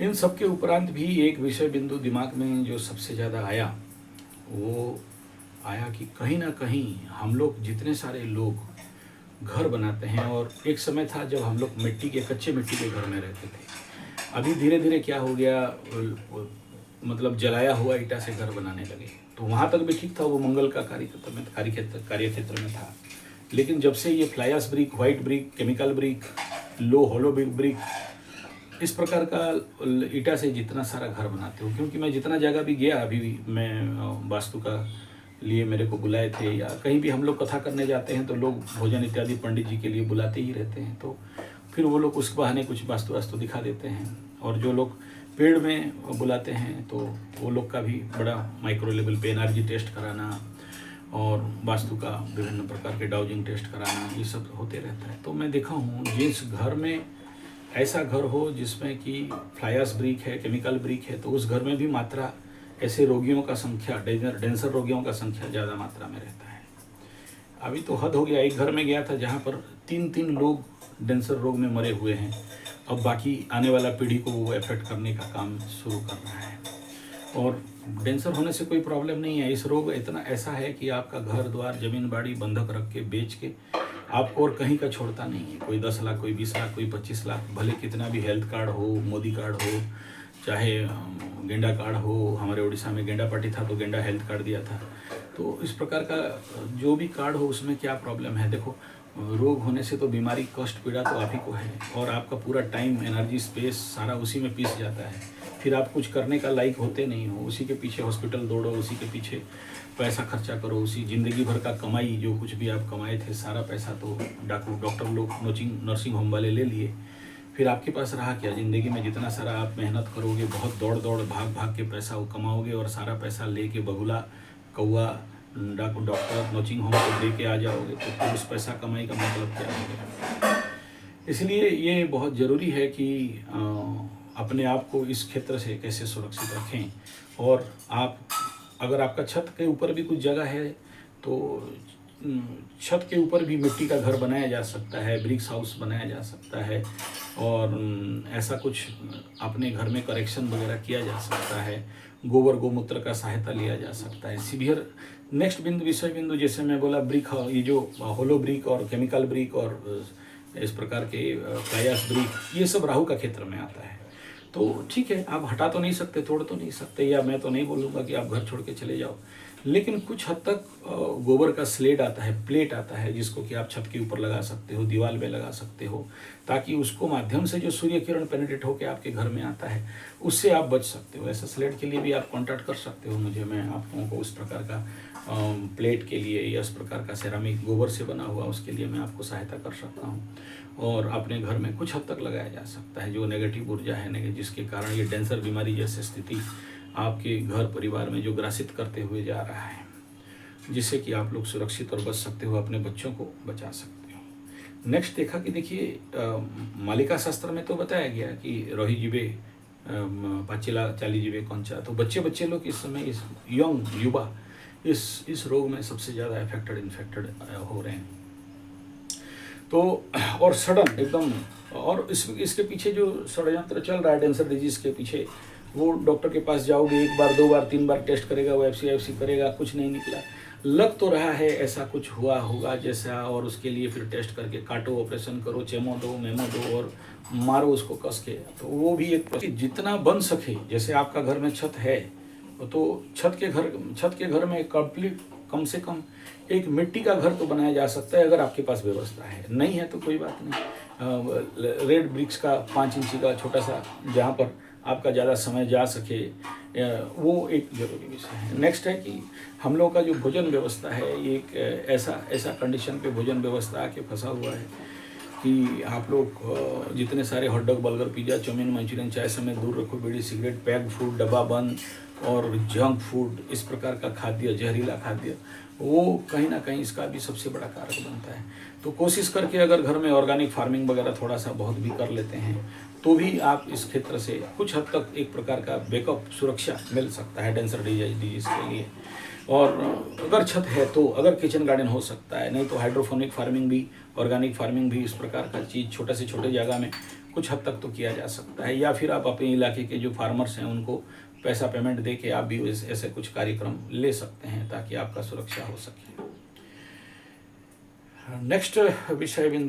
इन सब के उपरांत भी एक विषय बिंदु दिमाग में जो सबसे ज़्यादा आया, वो आया कि कहीं ना कहीं हम लोग जितने सारे लोग घर बनाते हैं, और एक समय था जब हम लोग कच्चे मिट्टी के घर में रहते थे। अभी धीरे धीरे क्या हो गया, मतलब जलाया हुआ ईंटा से घर बनाने लगे। तो वहाँ तक भी ठीक था, वो मंगल का कार्य क्षेत्र में था। लेकिन जब से ये fly ash brick, white brick, chemical brick, low hollow brick, इस प्रकार का ईंटा से जितना सारा घर बनाते हो, क्योंकि मैं जितना जगह भी गया, अभी भी मैं वास्तु का लिए मेरे को बुलाए थे, या कहीं भी हम लोग कथा करने जाते हैं तो लोग भोजन इत्यादि पंडित जी के लिए बुलाते ही रहते हैं। तो फिर वो लोग उस बहाने कुछ वास्तु दिखा देते हैं, और जो लोग पेड़ में बुलाते हैं तो वो लोग का भी बड़ा माइक्रो लेवल पे एनर्जी टेस्ट कराना और वास्तु का विभिन्न प्रकार के डाउजिंग टेस्ट कराना, ये सब होते रहता है। तो मैं देखा हूँ जिस घर में ऐसा घर हो जिसमें कि फ्लाई ऐश ब्रिक है, केमिकल ब्रिक है, तो उस घर में भी मात्रा ऐसे रोगियों का संख्या, डेंसर रोगियों का संख्या ज़्यादा मात्रा में रहता है। अभी तो हद हो गया, एक घर में गया था जहाँ पर 3 लोग डेंसर रोग में मरे हुए हैं। अब बाकी आने वाला पीढ़ी को वो इफेक्ट करने का काम शुरू कर रहा है। और डेंसर होने से कोई प्रॉब्लम नहीं है, इस रोग इतना ऐसा है कि आपका घर द्वार जमीन बाड़ी बंधक रख के बेच के आपको और कहीं का छोड़ता नहीं है। कोई 10 लाख, कोई 20 लाख, कोई 25 लाख, भले कितना भी हेल्थ कार्ड हो, मोदी कार्ड हो, चाहे गेंडा कार्ड हो। हमारे उड़ीसा में गेंडा पार्टी था तो गेंडा हेल्थ कार्ड दिया था। तो इस प्रकार का जो भी कार्ड हो उसमें क्या प्रॉब्लम है। देखो, रोग होने से तो बीमारी, कष्ट, पीड़ा तो आप ही को है, और आपका पूरा टाइम, एनर्जी, स्पेस सारा उसी में पीस जाता है। फिर आप कुछ करने का लायक होते नहीं हो, उसी के पीछे हॉस्पिटल दौड़ो, उसी के पीछे पैसा खर्चा करो, उसी ज़िंदगी भर का कमाई, जो कुछ भी आप कमाए थे सारा पैसा तो डॉक्टर लोग, नर्सिंग होम वाले ले लिए। फिर आपके पास रहा क्या? ज़िंदगी में जितना सारा आप मेहनत करोगे, बहुत दौड़ भाग के पैसा वो कमाओगे, और सारा पैसा लेके बगुला, कौआ, डॉक्टर, नर्सिंग होम को दे के आ जाओगे, तो फिर उस पैसा कमाई का मतलब क्या होगा। इसलिए ये बहुत ज़रूरी है कि अपने आप को इस क्षेत्र से कैसे सुरक्षित रखें। और आप, अगर आपका छत के ऊपर भी कुछ जगह है तो छत के ऊपर भी मिट्टी का घर बनाया जा सकता है, ब्रिक्स हाउस बनाया जा सकता है, और ऐसा कुछ अपने घर में करेक्शन वगैरह किया जा सकता है। गोबर गोमूत्र का सहायता लिया जा सकता है। सीवियर नेक्स्ट विषय बिंदु, जैसे मैं बोला ब्रिक, ये जो होलो ब्रिक और केमिकल ब्रिक और इस प्रकार के फ्लाई ऐश ब्रिक, ये सब राहु का क्षेत्र में आता है। तो ठीक है, आप हटा तो नहीं सकते, तोड़ तो नहीं सकते, या मैं तो नहीं बोलूँगा कि आप घर छोड़ के चले जाओ, लेकिन कुछ हद तक गोबर का स्लेट आता है, प्लेट आता है, जिसको कि आप छत के ऊपर लगा सकते हो, दीवार में लगा सकते हो, ताकि उसको माध्यम से जो सूर्य किरण पेनिट्रेट होकर आपके घर में आता है उससे आप बच सकते हो। ऐसा स्लेट के लिए भी आप कॉन्टैक्ट कर सकते हो मुझे, मैं आप लोगों को उस प्रकार का प्लेट के लिए या इस प्रकार का सेरामिक गोबर से बना हुआ, उसके लिए मैं आपको सहायता कर सकता हूँ। और अपने घर में कुछ हद तक लगाया जा सकता है जो नेगेटिव ऊर्जा है, जिसके कारण ये डेंसर बीमारी जैसी स्थिति आपके घर परिवार में जो ग्रासित करते हुए जा रहा है, जिससे कि आप लोग सुरक्षित और बच सकते हो, अपने बच्चों को बचा सकते हो। नेक्स्ट देखा कि देखिए, मालिका शास्त्र में तो बताया गया कि रोही जीवे पाचिला चाली जीवे कौनचा, तो बच्चे लोग इस समय, इस यंग युवा इस रोग में सबसे ज़्यादा इन्फेक्टेड हो रहे हैं। तो और सडन एकदम, और इसके पीछे जो षड्यंत्र चल रहा है डेंसर डिजीज के पीछे, वो डॉक्टर के पास जाओगे, 1 बार 2 बार 3 बार टेस्ट करेगा, वो एफसी करेगा, कुछ नहीं निकला, लग तो रहा है ऐसा कुछ हुआ होगा जैसा, और उसके लिए फिर टेस्ट करके काटो, ऑपरेशन करो, चेमो दो, मेमो दो, और मारो उसको कस के। तो वो भी एक, जितना बन सके, जैसे आपका घर में छत है तो छत के घर में कंप्लीट कम से कम एक मिट्टी का घर तो बनाया जा सकता है, अगर आपके पास व्यवस्था है। नहीं है तो कोई बात नहीं, रेड ब्रिक्स का 5 इंची का छोटा सा, जहाँ पर आपका ज़्यादा समय जा सके, वो एक जरूरी विषय है। नेक्स्ट है कि हम लोग का जो भोजन व्यवस्था है, ये एक ऐसा कंडीशन पे भोजन व्यवस्था आके फंसा हुआ है कि आप लोग जितने सारे hot dog, burger, pizza, chowmein, Manchurian, चाय समय दूर रखो, बीड़ी, सिगरेट, पैक्ड फूड, डब्बा बंद और जंक फूड, इस प्रकार का खाद्य, जहरीला खाद्य, वो कहीं ना कहीं इसका भी सबसे बड़ा कारक बनता है। तो कोशिश करके अगर घर में ऑर्गेनिक फार्मिंग वगैरह थोड़ा सा बहुत भी कर लेते हैं तो भी आप इस क्षेत्र से कुछ हद तक एक प्रकार का बैकअप, सुरक्षा मिल सकता है डेंसर डिजीज के लिए। और अगर छत है तो अगर किचन गार्डन हो सकता है, नहीं तो हाइड्रोफोनिक फार्मिंग भी, ऑर्गेनिक फार्मिंग भी, इस प्रकार का चीज़ छोटे से छोटे जगह में कुछ हद तक तो किया जा सकता है, या फिर आप अपने इलाके के जो फार्मर्स हैं उनको पैसा पेमेंट दे के आप भी ऐसे कुछ कार्यक्रम ले सकते हैं ताकि आपका सुरक्षा हो सके। नेक्स्ट विषय बिंदु